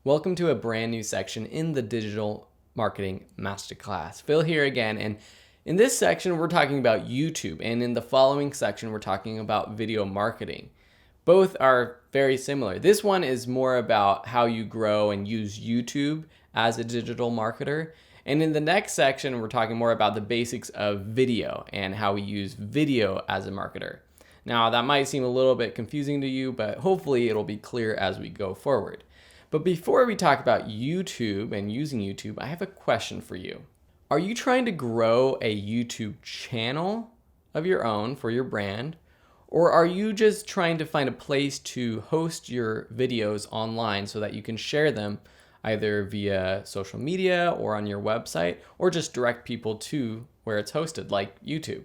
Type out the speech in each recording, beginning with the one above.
Welcome to a brand new section in the Digital Marketing Masterclass. Phil here again, and in this section we're talking about YouTube, and in the following section we're talking about video marketing. Both are very similar. This one is more about how you grow and use YouTube as a digital marketer, and in the next section we're talking more about the basics of video and how we use video as a marketer. Now that might seem a little bit confusing to you, but hopefully it'll be clear as we go forward. But before we talk about YouTube and using YouTube, I have a question for you. Are you trying to grow a YouTube channel of your own for your brand? Or are you just trying to find a place to host your videos online so that you can share them either via social media or on your website, or just direct people to where it's hosted, like YouTube?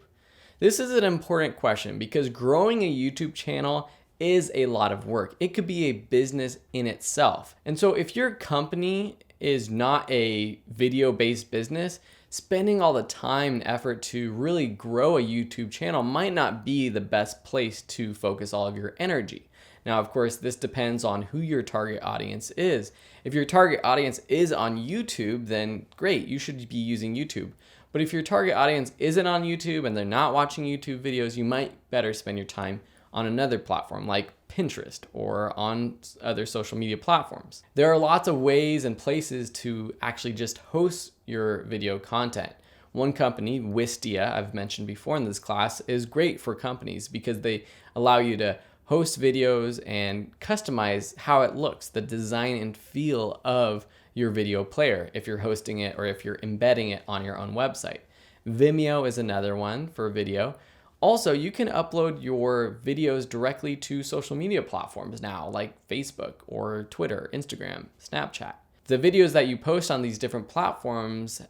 This is an important question because growing a YouTube channel is a lot of work. It could be a business in itself. And so if your company is not a video-based business, spending all the time and effort to really grow a YouTube channel might not be the best place to focus all of your energy. Now, of course, this depends on who your target audience is. If your target audience is on YouTube, then great, you should be using YouTube. But if your target audience isn't on YouTube and they're not watching YouTube videos, you might better spend your time on another platform like Pinterest or on other social media platforms. There are lots of ways and places to actually just host your video content. One company, Wistia, I've mentioned before in this class, is great for companies because they allow you to host videos and customize how it looks, the design and feel of your video player if you're hosting it or if you're embedding it on your own website. Vimeo is another one for video. Also, you can upload your videos directly to social media platforms now, like Facebook or Twitter, Instagram, Snapchat. The videos that you post on these different platforms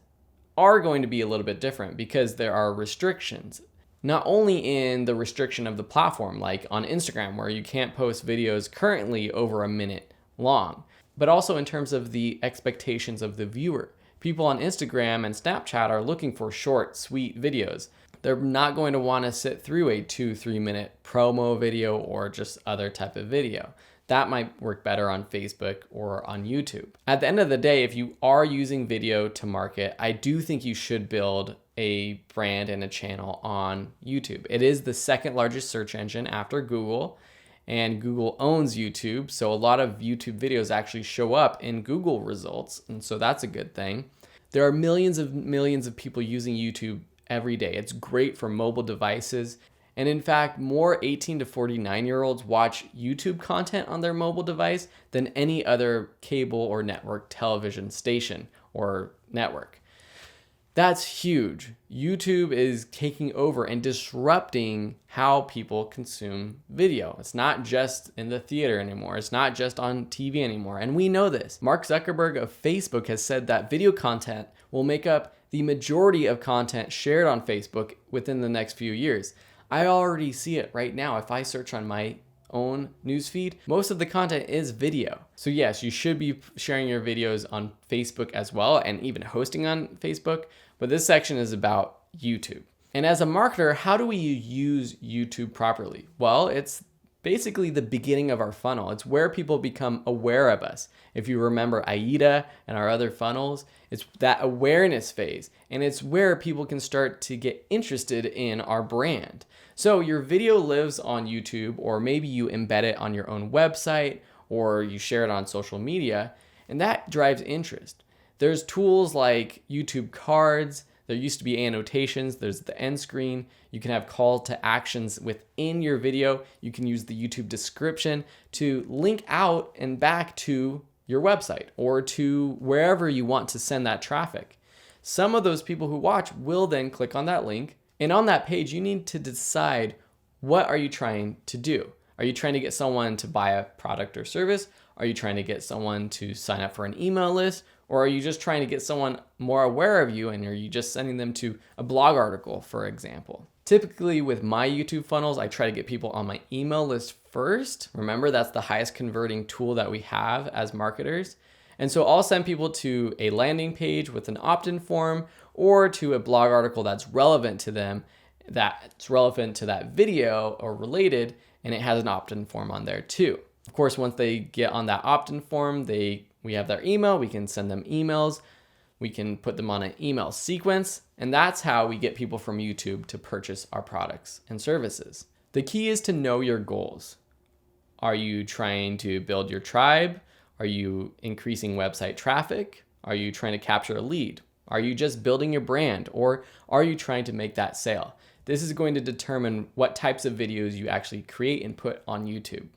are going to be a little bit different because there are restrictions. Not only in the restriction of the platform, like on Instagram, where you can't post videos currently over a minute long, but also in terms of the expectations of the viewer. People on Instagram and Snapchat are looking for short, sweet videos. They're not going to want to sit through a 2-3 minute promo video or just other type of video. That might work better on Facebook or on YouTube. At the end of the day, if you are using video to market, I do think you should build a brand and a channel on YouTube. It is the second largest search engine after Google, and Google owns YouTube. So a lot of YouTube videos actually show up in Google results. And so that's a good thing. There are millions of people using YouTube every day. It's great for mobile devices. And in fact, more 18 to 49-year-olds watch YouTube content on their mobile device than any other cable or network television station or network. That's huge. YouTube is taking over and disrupting how people consume video. It's not just in the theater anymore. It's not just on TV anymore. And we know this. Mark Zuckerberg of Facebook has said that video content will make up the majority of content shared on Facebook within the next few years. I already see it right now. If I search on my own newsfeed, most of the content is video. So yes, you should be sharing your videos on Facebook as well, and even hosting on Facebook. But this section is about YouTube. And as a marketer, how do we use YouTube properly? Well, it's basically the beginning of our funnel. It's where people become aware of us. If you remember AIDA and our other funnels, it's that awareness phase. And it's where people can start to get interested in our brand. So your video lives on YouTube, or maybe you embed it on your own website, or you share it on social media, and that drives interest. There's tools like YouTube cards. There used to be annotations. There's the end screen. You can have call to actions within your video. You can use the YouTube description to link out and back to your website or to wherever you want to send that traffic. Some of those people who watch will then click on that link. And on that page, you need to decide, what are you trying to do? Are you trying to get someone to buy a product or service? Are you trying to get someone to sign up for an email list? Or are you just trying to get someone more aware of you, and are you just sending them to a blog article, for example? Typically with my YouTube funnels, I try to get people on my email list first. Remember, that's the highest converting tool that we have as marketers. And so I'll send people to a landing page with an opt-in form or to a blog article that's relevant to them, that's relevant to that video or related, and it has an opt-in form on there too. Of course, once they get on that opt-in form, they We have their email, we can send them emails, we can put them on an email sequence, and that's how we get people from YouTube to purchase our products and services. The key is to know your goals. Are you trying to build your tribe? Are you increasing website traffic? Are you trying to capture a lead? Are you just building your brand, or are you trying to make that sale? This is going to determine what types of videos you actually create and put on YouTube.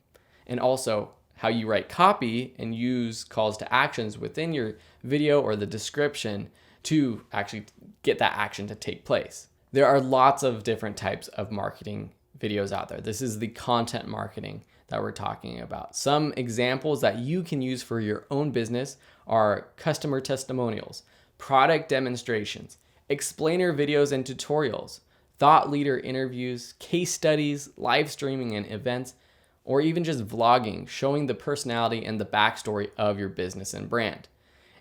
And also how you write copy and use calls to actions within your video or the description to actually get that action to take place. There are lots of different types of marketing videos out there. This is the content marketing that we're talking about. Some examples that you can use for your own business are customer testimonials, product demonstrations, explainer videos and tutorials, thought leader interviews, case studies, live streaming and events, or even just vlogging, showing the personality and the backstory of your business and brand.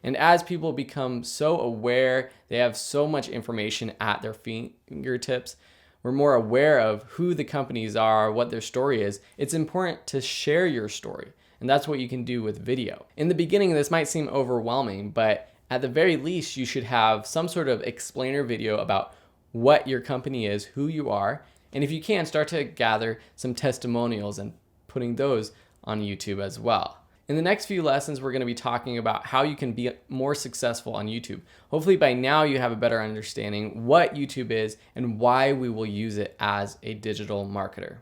And as people become so aware, they have so much information at their fingertips, we're more aware of who the companies are, what their story is, it's important to share your story. And that's what you can do with video. In the beginning, this might seem overwhelming, but at the very least, you should have some sort of explainer video about what your company is, who you are, and if you can, start to gather some testimonials and putting those on YouTube as well. In the next few lessons, we're going to be talking about how you can be more successful on YouTube. Hopefully by now you have a better understanding what YouTube is and why we will use it as a digital marketer.